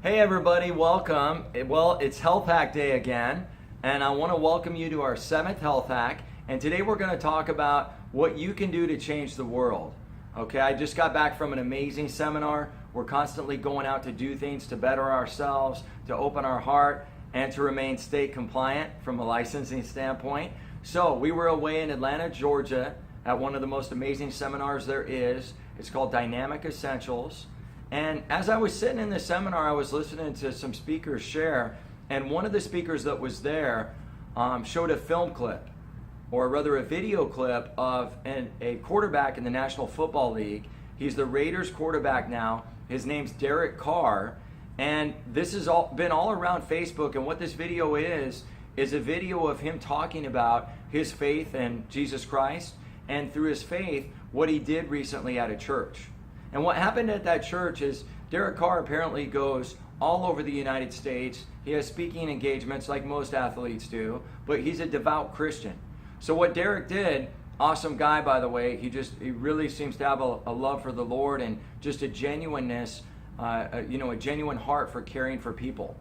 Hey everybody, welcome. Well, it's Health Hack Day again, and I want to welcome you to our 7th Health Hack. And today we're going to talk about what you can do to change the world. Okay, I just got back from an amazing seminar. We're constantly going out to do things to better ourselves, to open our heart, and to remain state compliant from a licensing standpoint. So we were away in Atlanta, Georgia at one of the most amazing seminars there is. It's called Dynamic Essentials. And as I was sitting in this seminar, I was listening to some speakers share, and one of the speakers that was there showed a film clip, or rather a video clip of a quarterback in the National Football League. He's the Raiders quarterback now. His name's Derek Carr, and this has been all around Facebook. And what this video is a video of him talking about his faith in Jesus Christ, and through his faith, what he did recently at a church. And what happened at that church is Derek Carr apparently goes all over the United States. He has speaking engagements like most athletes do, but he's a devout Christian. So what Derek did, awesome guy by the way, he really seems to have a love for the Lord and just a genuineness, a genuine heart for caring for people.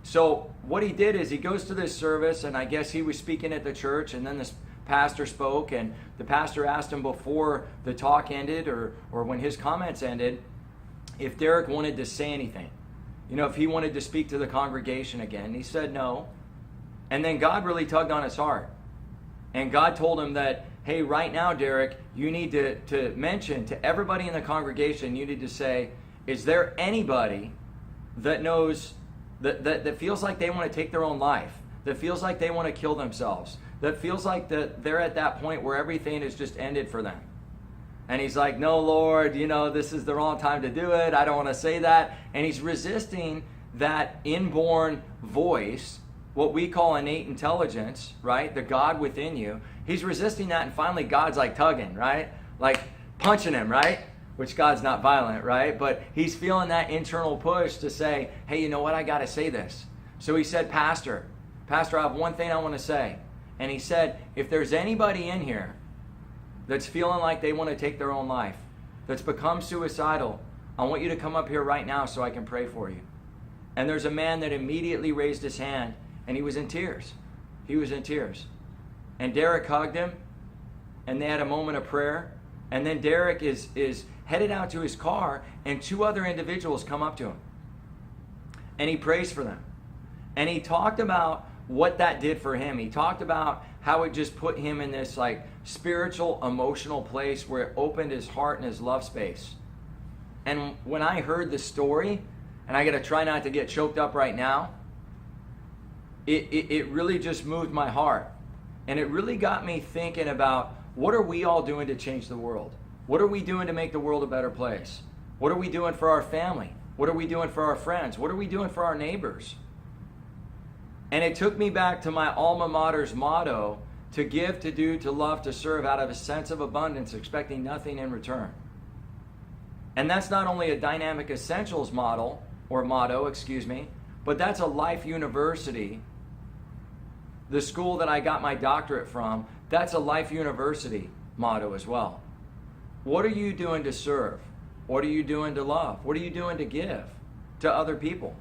So what he did is he goes to this service, and I guess he was speaking at the church, and then this pastor spoke, and the pastor asked him before the talk ended or when his comments ended if Derek wanted to say anything, if he wanted to speak to the congregation again. He said no. And then God really tugged on his heart, and God told him that, hey, right now, Derek, you need to mention to everybody in the congregation, you need to say, is there anybody that knows that feels like they want to take their own life, that feels like they want to kill themselves, that feels like they're at that point where everything is just ended for them? And he's like, no, Lord, this is the wrong time to do it. I don't want to say that. And he's resisting that inborn voice, what we call innate intelligence, right? The God within you. He's resisting that, and finally God's like tugging, right? Like punching him, right? Which God's not violent, right? But he's feeling that internal push to say, hey, you know what? I got to say this. So he said, Pastor, I have one thing I want to say. And he said, if there's anybody in here that's feeling like they want to take their own life, that's become suicidal, I want you to come up here right now so I can pray for you. And there's a man that immediately raised his hand, and he was in tears. He was in tears. And Derek hugged him, and they had a moment of prayer. And then Derek is headed out to his car, and 2 other individuals come up to him. And he prays for them. And he talked about what that did for him. He talked about how it just put him in this like spiritual, emotional place where it opened his heart and his love space. And when I heard the story, and I got to try not to get choked up right now, it really just moved my heart. And it really got me thinking about, what are we all doing to change the world? What are we doing to make the world a better place? What are we doing for our family? What are we doing for our friends? What are we doing for our neighbors? And it took me back to my alma mater's motto, to give, to do, to love, to serve, out of a sense of abundance, expecting nothing in return. And that's not only a Dynamic Essentials motto, but that's a life university. The school that I got my doctorate from, that's a life university motto as well. What are you doing to serve? What are you doing to love? What are you doing to give to other people?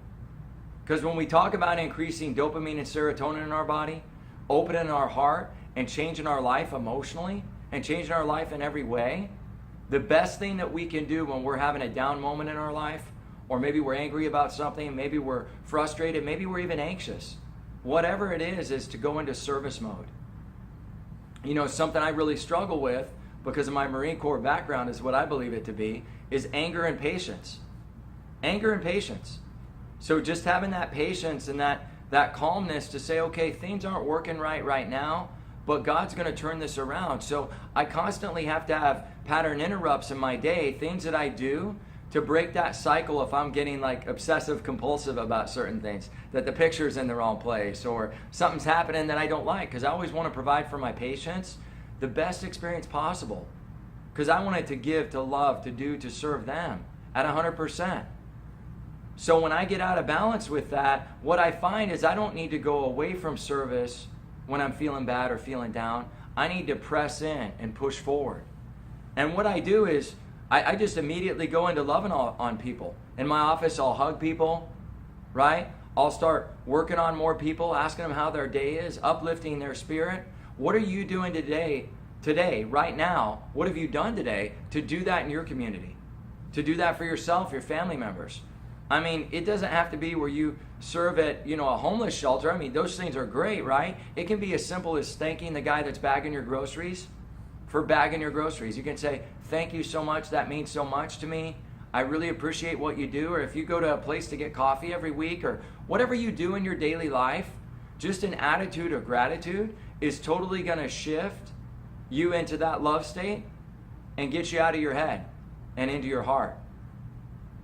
Because when we talk about increasing dopamine and serotonin in our body, opening our heart, and changing our life emotionally, and changing our life in every way, the best thing that we can do when we're having a down moment in our life, or maybe we're angry about something, maybe we're frustrated, maybe we're even anxious, whatever it is to go into service mode. Something I really struggle with, because of my Marine Corps background, is what I believe it to be, is anger and patience. Anger and patience. So just having that patience and that calmness to say, okay, things aren't working right now, but God's going to turn this around. So I constantly have to have pattern interrupts in my day, things that I do to break that cycle if I'm getting like obsessive compulsive about certain things, that the picture's in the wrong place or something's happening that I don't like, because I always want to provide for my patients the best experience possible, because I want it to give, to love, to do, to serve them at 100%. So when I get out of balance with that, what I find is I don't need to go away from service when I'm feeling bad or feeling down. I need to press in and push forward. And what I do is I just immediately go into loving on people. In my office, I'll hug people. right? I'll start working on more people, asking them how their day is, uplifting their spirit. What are you doing today, right now? What have you done today to do that in your community? To do that for yourself, your family members? I mean, it doesn't have to be where you serve at, a homeless shelter. I mean, those things are great, right? It can be as simple as thanking the guy that's bagging your groceries for bagging your groceries. You can say, thank you so much. That means so much to me. I really appreciate what you do. Or if you go to a place to get coffee every week, or whatever you do in your daily life, just an attitude of gratitude is totally going to shift you into that love state and get you out of your head and into your heart.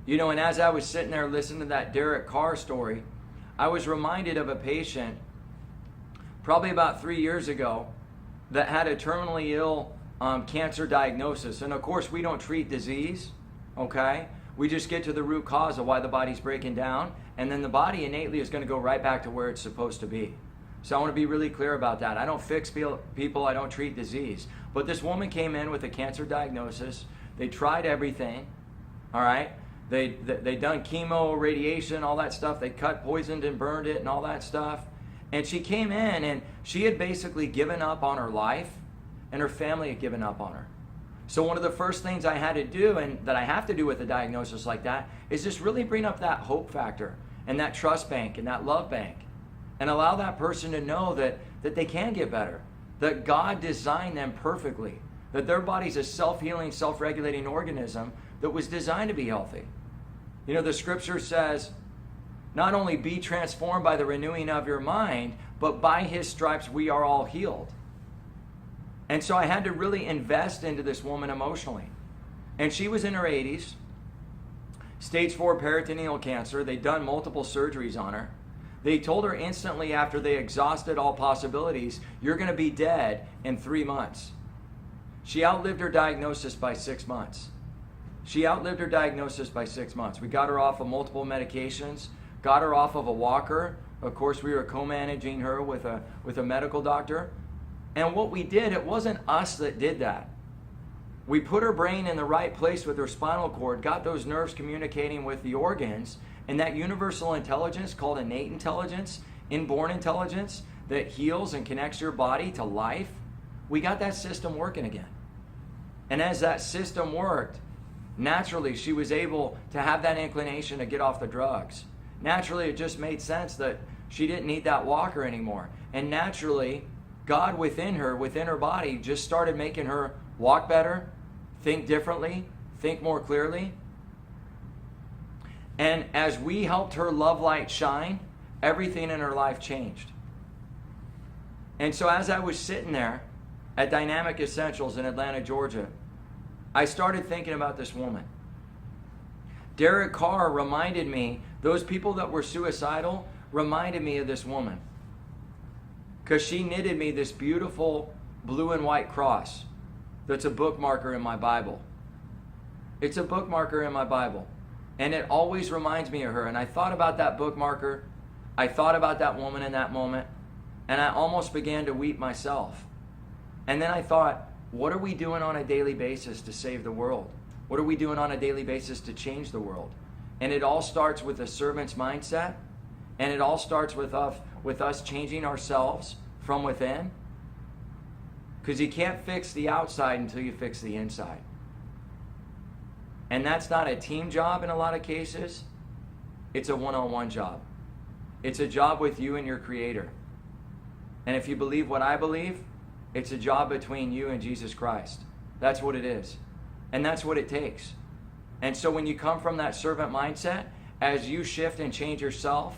And as I was sitting there listening to that Derek Carr story, I was reminded of a patient probably about 3 years ago that had a terminally ill cancer diagnosis. And of course, we don't treat disease, okay? We just get to the root cause of why the body's breaking down, and then the body innately is going to go right back to where it's supposed to be. So I want to be really clear about that. I don't fix people, I don't treat disease. But this woman came in with a cancer diagnosis. They tried everything, all right? They done chemo, radiation, all that stuff. They cut, poisoned, and burned it and all that stuff. And she came in and she had basically given up on her life, and her family had given up on her. So one of the first things I had to do, and that I have to do with a diagnosis like that, is just really bring up that hope factor and that trust bank and that love bank, and allow that person to know that they can get better, that God designed them perfectly, that their body's a self-healing, self-regulating organism that was designed to be healthy. The scripture says, not only be transformed by the renewing of your mind, but by his stripes we are all healed. And so I had to really invest into this woman emotionally. And she was in her 80s, stage 4 peritoneal cancer. They'd done multiple surgeries on her. They told her instantly after they exhausted all possibilities, you're going to be dead in 3 months. She outlived her diagnosis by 6 months. We got her off of multiple medications, got her off of a walker. Of course, we were co-managing her with a medical doctor. And what we did, it wasn't us that did that. We put her brain in the right place with her spinal cord, got those nerves communicating with the organs, and that universal intelligence called innate intelligence, inborn intelligence, that heals and connects your body to life, we got that system working again. And as that system worked, naturally, she was able to have that inclination to get off the drugs. Naturally, it just made sense that she didn't need that walker anymore. And naturally, God within her body, just started making her walk better, think differently, think more clearly. And as we helped her love light shine, everything in her life changed. And so as I was sitting there at Dynamic Essentials in Atlanta, Georgia, I started thinking about this woman. Derek Carr reminded me, those people that were suicidal reminded me of this woman. Because she knitted me this beautiful blue and white cross that's a bookmarker in my Bible. It's a bookmarker in my Bible. And it always reminds me of her. And I thought about that bookmarker. I thought about that woman in that moment. And I almost began to weep myself. And then I thought, what are we doing on a daily basis to save the world? What are we doing on a daily basis to change the world? And it all starts with a servant's mindset. And it all starts with us changing ourselves from within. Because you can't fix the outside until you fix the inside. And that's not a team job in a lot of cases. It's a one-on-one job. It's a job with you and your Creator. And if you believe what I believe, it's a job between you and Jesus Christ. That's what it is. And that's what it takes. And so when you come from that servant mindset, as you shift and change yourself,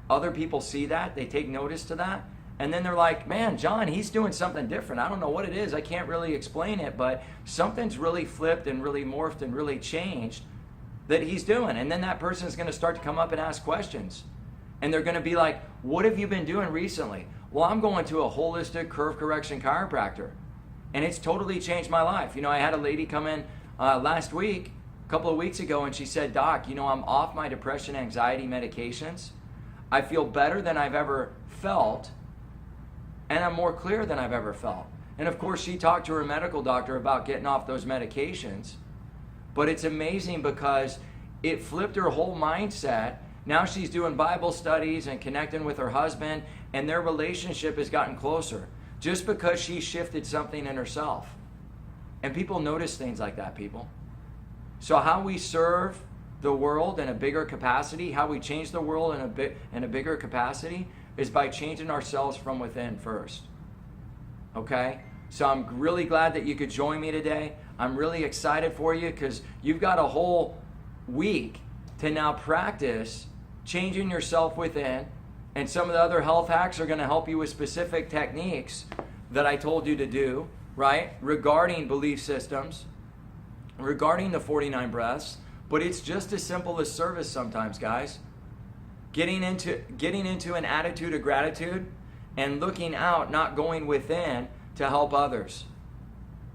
other people see that, they take notice to that, and then they're like, man, John, he's doing something different. I don't know what it is. I can't really explain it, but something's really flipped and really morphed and really changed that he's doing. And then that person is going to start to come up and ask questions. And they're going to be like, what have you been doing recently? Well, I'm going to a holistic curve correction chiropractor. And it's totally changed my life. I had a lady come in last week, a couple of weeks ago, and she said, Doc, I'm off my depression, anxiety medications. I feel better than I've ever felt, and I'm more clear than I've ever felt. And of course, she talked to her medical doctor about getting off those medications. But it's amazing because it flipped her whole mindset, Now she's doing Bible studies and connecting with her husband, and their relationship has gotten closer just because she shifted something in herself. And people notice things like that, people. So how we serve the world in a bigger capacity, how we change the world in a bigger capacity, is by changing ourselves from within first. Okay? So I'm really glad that you could join me today. I'm really excited for you because you've got a whole week to now practice changing yourself within. And some of the other health hacks are going to help you with specific techniques that I told you to do, right? Regarding belief systems, regarding the 49 breaths. But it's just as simple as service sometimes, guys. Getting into an attitude of gratitude and looking out, not going within to help others.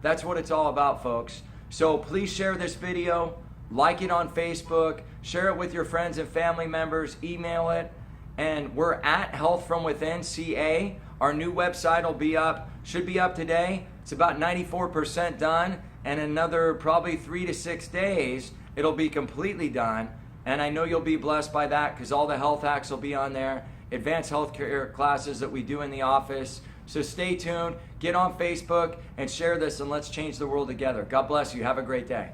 That's what it's all about, folks. So please share this video, like it on Facebook, share it with your friends and family members, email it. And we're at Health From Within CA. Our new website will be up, should be up today. It's about 94% done, and another probably 3 to 6 days, it'll be completely done. And I know you'll be blessed by that because all the health hacks will be on there, advanced healthcare classes that we do in the office. So stay tuned, get on Facebook and share this, and let's change the world together. God bless you. Have a great day.